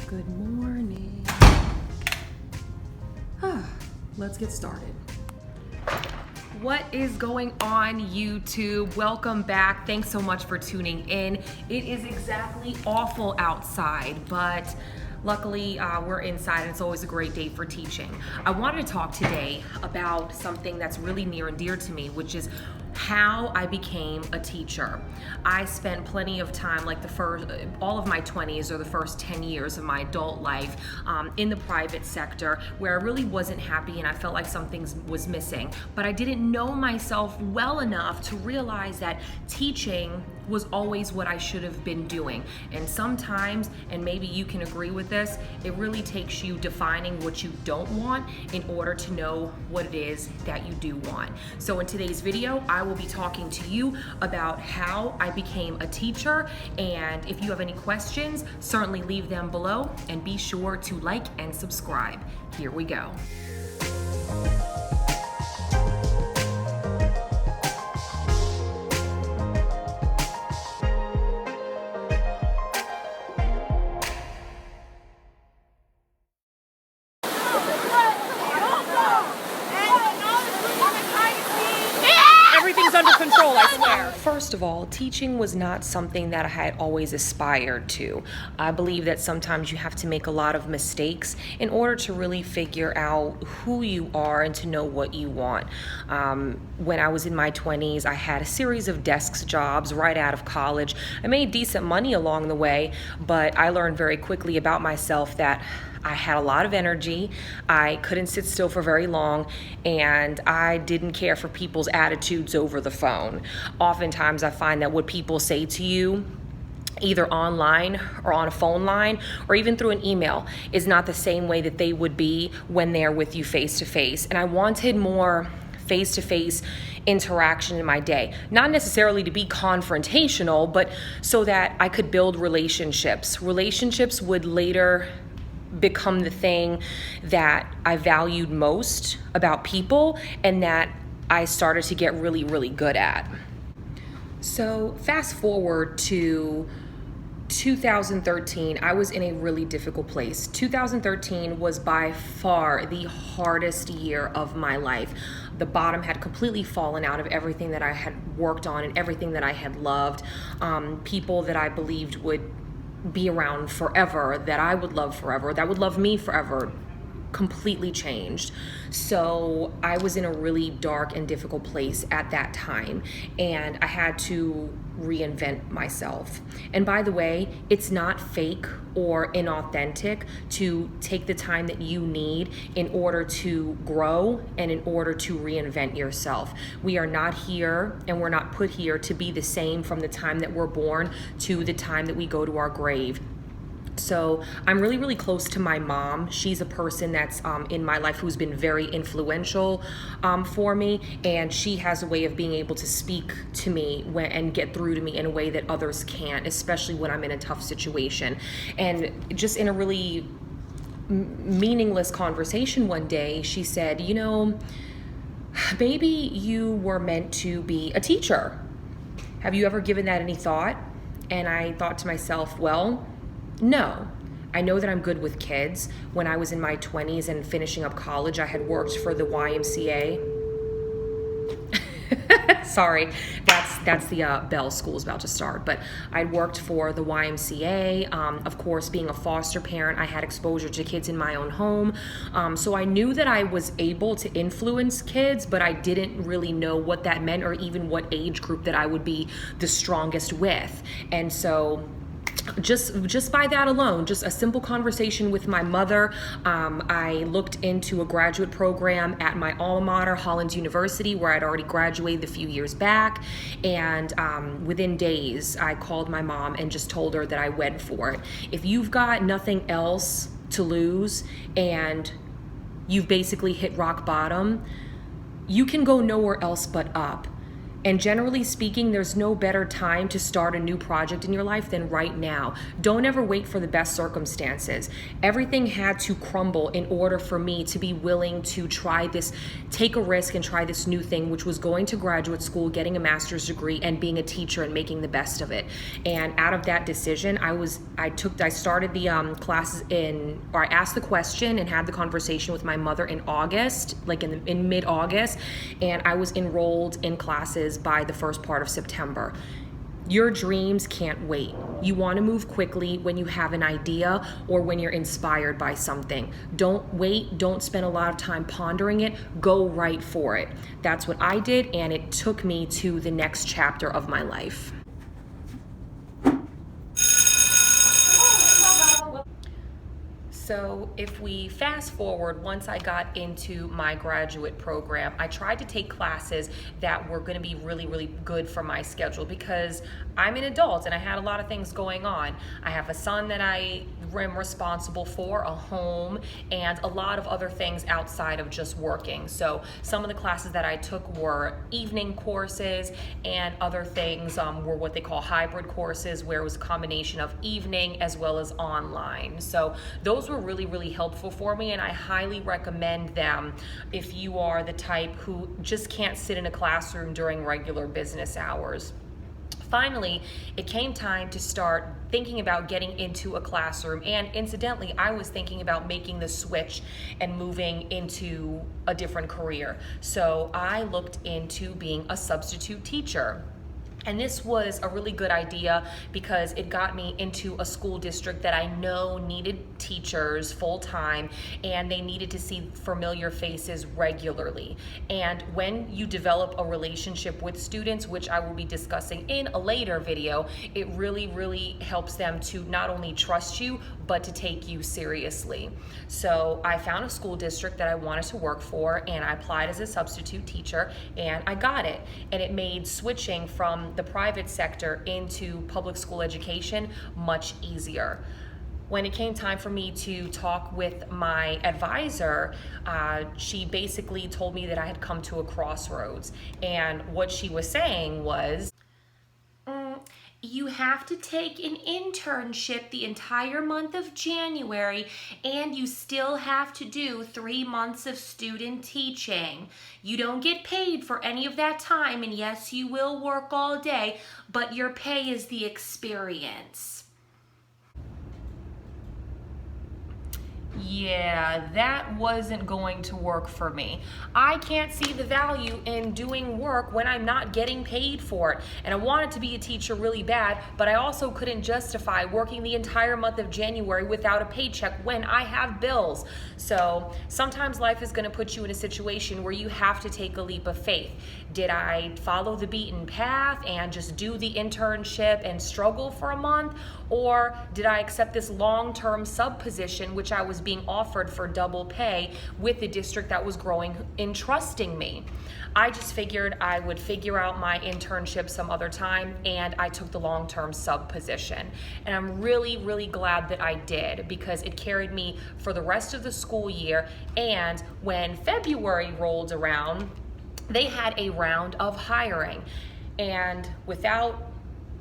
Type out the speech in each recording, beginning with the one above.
Good morning. Let's get started. What is going on, YouTube? Welcome back. Thanks so much for tuning in. It is exactly awful outside, but luckily we're inside and it's always a great day for teaching. I wanted to talk today about something that's really near and dear to me, which is how I became a teacher. I spent plenty of time, like all of my 20s or the first 10 years of my adult life in the private sector, where I really wasn't happy and I felt like something was missing. But I didn't know myself well enough to realize that teaching was always what I should have been doing. And sometimes, and maybe you can agree with this, it really takes you defining what you don't want in order to know what it is that you do want. So in today's video, I will be talking to you about how I became a teacher. And if you have any questions, certainly leave them below and be sure to like and subscribe. Here we go. Everything's under control, I swear. First of all, teaching was not something that I had always aspired to. I believe that sometimes you have to make a lot of mistakes in order to really figure out who you are and to know what you want. When I was in my 20s, I had a series of desk jobs right out of college. I made decent money along the way, but I learned very quickly about myself that I had a lot of energy, I couldn't sit still for very long, and I didn't care for people's attitudes over the phone. Oftentimes I find that what people say to you, either online or on a phone line or even through an email, is not the same way that they would be when they're with you face to face. And I wanted more face-to-face interaction in my day. Not necessarily to be confrontational, but so that I could build relationships. Relationships would later become the thing that I valued most about people and that I started to get really, really good at. So fast forward to 2013, I was in a really difficult place. 2013 was by far the hardest year of my life. The bottom had completely fallen out of everything that I had worked on and everything that I had loved. People that I believed would be around forever, that I would love forever, that would love me forever, completely changed. So I was in a really dark and difficult place at that time, and I had to reinvent myself. And by the way, it's not fake or inauthentic to take the time that you need in order to grow and in order to reinvent yourself. We are not here and we're not put here to be the same from the time that we're born to the time that we go to our grave. So I'm really, really close to my mom. She's a person that's in my life who's been very influential for me, and she has a way of being able to speak to me and get through to me in a way that others can't, especially when I'm in a tough situation. And just in a really meaningless conversation one day, she said, you know, maybe you were meant to be a teacher. Have you ever given that any thought? And I thought to myself, well, no. I know that I'm good with kids. When I was in my 20s and finishing up college, I had worked for the YMCA. Sorry, that's the bell. School's about to start. But I worked for the YMCA. Of course, being a foster parent, I had exposure to kids in my own home. So I knew that I was able to influence kids, but I didn't really know what that meant or even what age group that I would be the strongest with. And so just by that alone, just a simple conversation with my mother, I looked into a graduate program at my alma mater, Hollins University, where I'd already graduated a few years back. And within days, I called my mom and just told her that I went for it. If you've got nothing else to lose and you've basically hit rock bottom, you can go nowhere else but up. And generally speaking, there's no better time to start a new project in your life than right now. Don't ever wait for the best circumstances. Everything had to crumble in order for me to be willing to try this, take a risk and try this new thing, which was going to graduate school, getting a master's degree, and being a teacher and making the best of it. And out of that decision, I started the classes I asked the question and had the conversation with my mother in August, like in mid-August, and I was enrolled in classes by the first part of September. Your dreams can't wait. You want to move quickly when you have an idea or when you're inspired by something. Don't wait. Don't spend a lot of time pondering it. Go right for it. That's what I did, and it took me to the next chapter of my life. So if we fast forward, once I got into my graduate program, I tried to take classes that were going to be really, really good for my schedule because I'm an adult and I had a lot of things going on. I have a son that I am responsible for, a home, and a lot of other things outside of just working. So some of the classes that I took were evening courses, and other things were what they call hybrid courses, where it was a combination of evening as well as online. So those were really, really helpful for me, and I highly recommend them if you are the type who just can't sit in a classroom during regular business hours. Finally, it came time to start thinking about getting into a classroom, and incidentally, I was thinking about making the switch and moving into a different career. So I looked into being a substitute teacher. And this was a really good idea because it got me into a school district that I know needed teachers full time, and they needed to see familiar faces regularly. And when you develop a relationship with students, which I will be discussing in a later video, it really, really helps them to not only trust you, but to take you seriously. So I found a school district that I wanted to work for, and I applied as a substitute teacher, and I got it. And it made switching from the private sector into public school education much easier. When it came time for me to talk with my advisor, she basically told me that I had come to a crossroads. And what she was saying was, you have to take an internship the entire month of January, and you still have to do 3 months of student teaching. You don't get paid for any of that time, and yes, you will work all day, but your pay is the experience. Yeah, that wasn't going to work for me. I can't see the value in doing work when I'm not getting paid for it. And I wanted to be a teacher really bad, but I also couldn't justify working the entire month of January without a paycheck when I have bills. So sometimes life is going to put you in a situation where you have to take a leap of faith. Did I follow the beaten path and just do the internship and struggle for a month? Or did I accept this long-term sub position, which I was being offered for double pay with the district that was growing in trusting me? I just figured I would figure out my internship some other time, and I took the long-term sub position. And I'm really, really glad that I did, because it carried me for the rest of the school year. And when February rolled around, they had a round of hiring. And without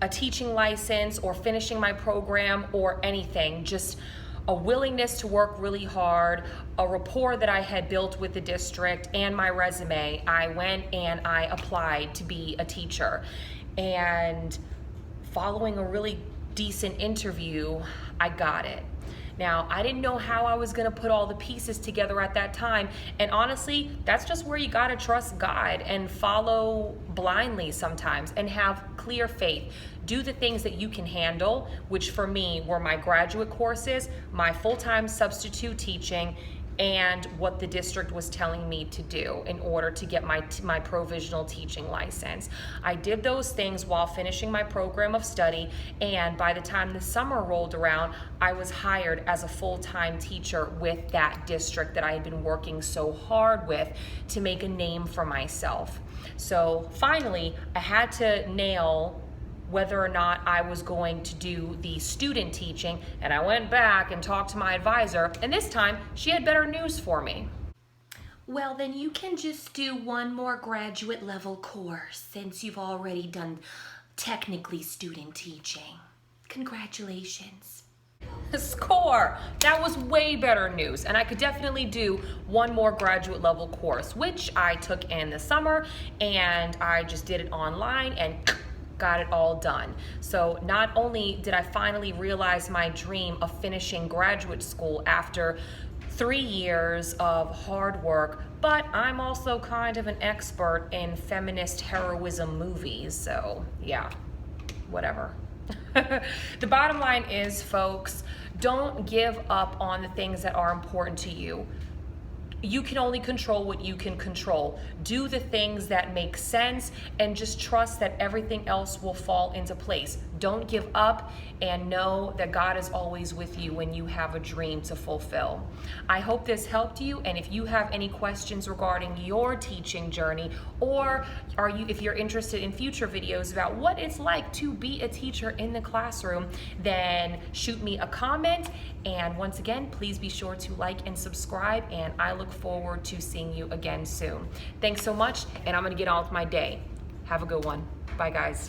a teaching license or finishing my program or anything, just a willingness to work really hard, a rapport that I had built with the district, and my resume, I went and I applied to be a teacher. And following a really decent interview, I got it. Now, I didn't know how I was gonna put all the pieces together at that time, and honestly, that's just where you gotta trust God and follow blindly sometimes and have clear faith. Do the things that you can handle, which for me were my graduate courses, my full-time substitute teaching, and what the district was telling me to do in order to get my provisional teaching license. I did those things while finishing my program of study, and by the time the summer rolled around, I was hired as a full-time teacher with that district that I had been working so hard with to make a name for myself. So finally, I had to nail whether or not I was going to do the student teaching, and I went back and talked to my advisor, and this time she had better news for me. Well, then you can just do one more graduate level course since you've already done technically student teaching. Congratulations. Score! That was way better news, and I could definitely do one more graduate level course, which I took in the summer, and I just did it online and got it all done. So not only did I finally realize my dream of finishing graduate school after 3 years of hard work, but I'm also kind of an expert in feminist heroism movies, so yeah, whatever. The bottom line is, folks, don't give up on the things that are important to you. You can only control what you can control. Do the things that make sense and just trust that everything else will fall into place. Don't give up, and know that God is always with you when you have a dream to fulfill. I hope this helped you, and if you have any questions regarding your teaching journey, or if you're interested in future videos about what it's like to be a teacher in the classroom, then shoot me a comment. And once again, please be sure to like and subscribe, and I look forward to seeing you again soon. Thanks so much, and I'm gonna get on with my day. Have a good one. Bye, guys.